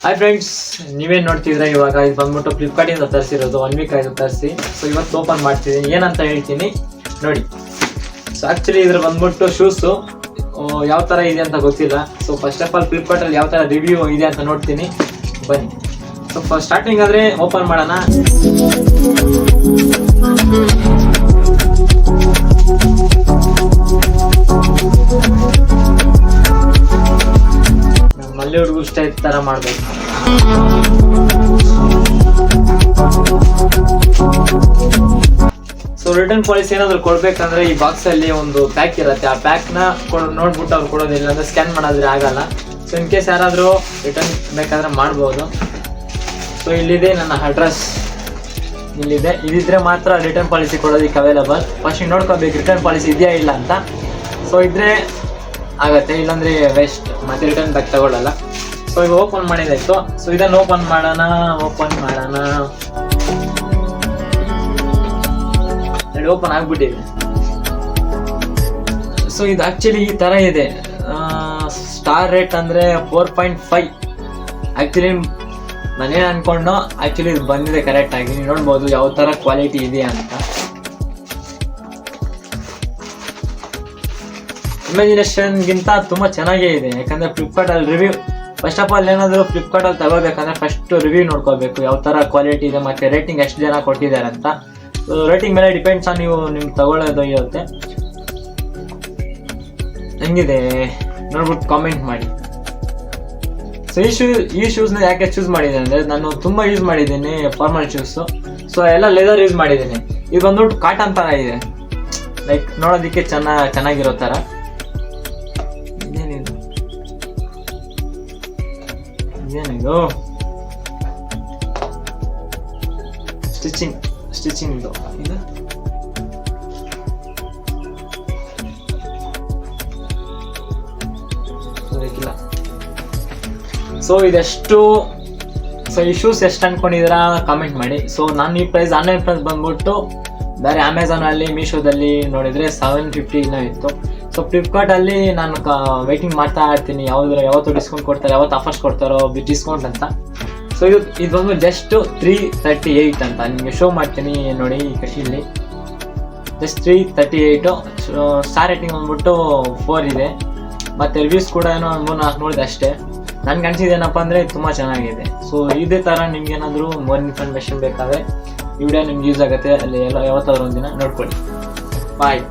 Hi friends, ನೀವೇನು ನೋಡ್ತಿದ್ರೆ ಇವಾಗ ಇದು ಬಂದ್ಬಿಟ್ಟು ಫ್ಲಿಪ್ಕಾರ್ಟಿಂದ ತರಿಸಿರೋದು 1 ವೀಕ್ ಆಯಿತು ತರಿಸಿ. ಸೊ ಇವತ್ತು ಓಪನ್ ಮಾಡ್ತಿದ್ದೀನಿ, ಏನಂತ ಹೇಳ್ತೀನಿ ನೋಡಿ. ಸೊ ಆ್ಯಕ್ಚುಲಿ ಇದ್ರ ಬಂದ್ಬಿಟ್ಟು ಶೂಸು ಯಾವ ಥರ ಇದೆ ಅಂತ ಗೊತ್ತಿಲ್ಲ. ಸೊ ಫಸ್ಟ್ ಆಫ್ ಆಲ್ ಫ್ಲಿಪ್ಕಾರ್ಟಲ್ಲಿ ಯಾವ ಥರ ರಿವ್ಯೂ ಇದೆ ಅಂತ ನೋಡ್ತೀನಿ, ಬನ್ನಿ. ಸೊ ಸ್ಟಾರ್ಟಿಂಗ್ ಆದರೆ ಓಪನ್ ಮಾಡೋಣ. ಮಲ್ಲಿವ್ರಿಗೂ ಇಷ್ಟ ಈ ಥರ ಮಾಡಬೇಕು. ಸೊ ರಿಟರ್ನ್ ಪಾಲಿಸಿ ಏನಾದ್ರು ಕೊಡ್ಬೇಕಂದ್ರೆ ಈ ಬಾಕ್ಸ್ ಅಲ್ಲಿ ಒಂದು ಪ್ಯಾಕ್ ಇರುತ್ತೆ. ಆ ಪ್ಯಾಕ್ನ ನೋಡ್ಬಿಟ್ಟು ಅವ್ರು ಕೊಡೋದಿಲ್ಲ ಅಂದ್ರೆ ಸ್ಕ್ಯಾನ್ ಮಾಡಿದ್ರೆ ಆಗಲ್ಲ. ಸೊ ಇನ್ ಕೇಸ್ ಯಾರಾದರೂ ರಿಟರ್ನ್ ಬೇಕಾದ್ರೆ ಮಾಡ್ಬೋದು. ಸೊ ಇಲ್ಲಿದೆ ನನ್ನ ಅಡ್ರೆಸ್, ಇಲ್ಲಿದೆ. ಇದಿದ್ರೆ ಮಾತ್ರ ರಿಟರ್ನ್ ಪಾಲಿಸಿ ಕೊಡೋದಕ್ಕೆ ಅವೈಲೇಬಲ್. ಫಸ್ಟ್ ನೋಡ್ಕೋಬೇಕು ರಿಟರ್ನ್ ಪಾಲಿಸಿ ಇದೆಯಾ ಇಲ್ಲ ಅಂತ. ಸೊ ಇದ್ರೆ ಆಗತ್ತೆ, ಇಲ್ಲಾಂದ್ರೆ ವೇಸ್ಟ್, ಮತ್ತೆ ರಿಟರ್ನ್ ಬ್ಯಾಕ್ ತಗೊಳ್ಳಲ್ಲ. ಸೊ ಈಗ ಓಪನ್ ಮಾಡಿದಾಯ್ತು. ಸೊ ಇದನ್ನು ಓಪನ್ ಮಾಡೋಣ. ಓಪನ್ ಆಗ್ಬಿಟ್ಟಿದೆ. ಸೊ ಇದು ಆಕ್ಚುಲಿ ಈ ತರ ಇದೆ. ಸ್ಟಾರ್ ರೇಟ್ ಅಂದ್ರೆ 4.5. ಆಕ್ಚುಲಿ ನಾನೇನು ಅನ್ಕೊಂಡು ಆಕ್ಚುಲಿ ಇದು ಬಂದಿದೆ ಕರೆಕ್ಟ್ ಆಗಿ. ನೀವು ನೋಡ್ಬೋದು ಯಾವ ತರ ಕ್ವಾಲಿಟಿ ಇದೆ ಅಂತ. ಇಮ್ಯಾಜಿನೇಷನ್ಗಿಂತ ತುಂಬಾ ಚೆನ್ನಾಗೇ ಇದೆ. ಯಾಕಂದ್ರೆ ಫ್ಲಿಪ್ಕಾರ್ಟ್ ಅಲ್ಲಿ ರಿವ್ಯೂ, ಫಸ್ಟ್ ಆಫ್ ಆಲ್ ಏನಾದರೂ ಫ್ಲಿಪ್ಕಾರ್ಟ್ ಅಲ್ಲಿ ತಗೋಬೇಕಂದ್ರೆ ಫಸ್ಟ್ ರಿವ್ಯೂ ನೋಡ್ಕೋಬೇಕು ಯಾವ ತರ ಕ್ವಾಲಿಟಿ ಇದೆ, ಮತ್ತೆ ರೇಟಿಂಗ್ ಎಷ್ಟು ಜನ ಕೊಟ್ಟಿದ್ದಾರೆ ಅಂತ. ರೇಟಿಂಗ್ ಮೇಲೆ ಡಿಪೆಂಡ್ಸ್ ಆನ್ ನೀವು ನಿಮ್ಗೆ ತಗೊಳ್ಳೋದು ಇರುತ್ತೆ. ಹೆಂಗಿದೆ ನೋಡ್ಬಿಟ್ಟು ಕಾಮೆಂಟ್ ಮಾಡಿ. ಸೊ ಈ ಶೂಸ್ನ ಯಾಕೆ ಚೂಸ್ ಮಾಡಿದ್ದೀನಿ ಅಂದರೆ, ನಾನು ತುಂಬ ಯೂಸ್ ಮಾಡಿದ್ದೀನಿ ಫಾರ್ಮಲ್ ಶೂಸು. ಸೊ ಎಲ್ಲ ಲೆದರ್ ಯೂಸ್ ಮಾಡಿದ್ದೀನಿ. ಇದು ಬಂದ್ಬಿಟ್ಟು ಕಾಟನ್ ಥರ ಇದೆ, ಲೈಕ್ ನೋಡೋದಕ್ಕೆ ಚೆನ್ನಾಗಿರೋ ಥರ. ಇದೇನಿದು ಸ್ಟಿಚಿಂಗ್ ಇದು ಅದಕ್ಕಿಲ್ಲ. ಸೊ ಇದೆಷ್ಟು, ಸೊ ಈ ಶೂಸ್ ಎಷ್ಟು ಅನ್ಕೊಂಡಿದ್ದೀರಾ ಕಾಮೆಂಟ್ ಮಾಡಿ. ಸೊ ನಾನು ಈ ಪ್ರೈಸ್ ಆನ್ಲೈನ್ ಪ್ರೈಸ್ ಬಂದ್ಬಿಟ್ಟು ಬೇರೆ ಅಮೆಝಾನಲ್ಲಿ ಮೀಶೋದಲ್ಲಿ ನೋಡಿದರೆ 750 ಇತ್ತು. ಸೊ ಫ್ಲಿಪ್ಕಾರ್ಟಲ್ಲಿ ನಾನು ವೆಯ್ಟಿಂಗ್ ಮಾಡ್ತಾ ಇರ್ತೀನಿ ಯಾವತ್ತು ಡಿಸ್ಕೌಂಟ್ ಕೊಡ್ತಾರೆ, ಯಾವತ್ತು ಆಫರ್ಸ್ ಕೊಡ್ತಾರೋ ಡಿಸ್ಕೌಂಟ್ ಅಂತ. ಸೊ ಇದು ಬಂದು ಜಸ್ಟ್ 338 ಅಂತ ನಿಮಗೆ ಶೋ ಮಾಡ್ತೀನಿ ನೋಡಿ. ಇಲ್ಲಿ ಜಸ್ಟ್ 338. ಸ್ಟಾರ್ ರೇಟಿಂಗ್ ಬಂದ್ಬಿಟ್ಟು 4 ಇದೆ. ಮತ್ತು ರಿವ್ಯೂಸ್ ಕೂಡ ಏನೋ 3-4 ನೋಡಿದೆ ಅಷ್ಟೇ. ನನ್ಗೆ ಅನಿಸಿದೇನಪ್ಪ ಅಂದರೆ ತುಂಬ ಚೆನ್ನಾಗಿದೆ. ಸೊ ಇದೇ ಥರ ನಿಮ್ಗೆ ಏನಾದರೂ ಮೋರ್ ಇನ್ಫಾರ್ಮೇಷನ್ ಬೇಕಾದರೆ ಈ ವಿಡಿಯೋ ನಿಮ್ಗೆ ಯೂಸ್ ಆಗುತ್ತೆ. ಅಲ್ಲಿ ಯಾವತ್ತಾದ್ರೂ ಒಂದಿನ ನೋಡ್ಕೊಳ್ಳಿ. ಬಾಯ್.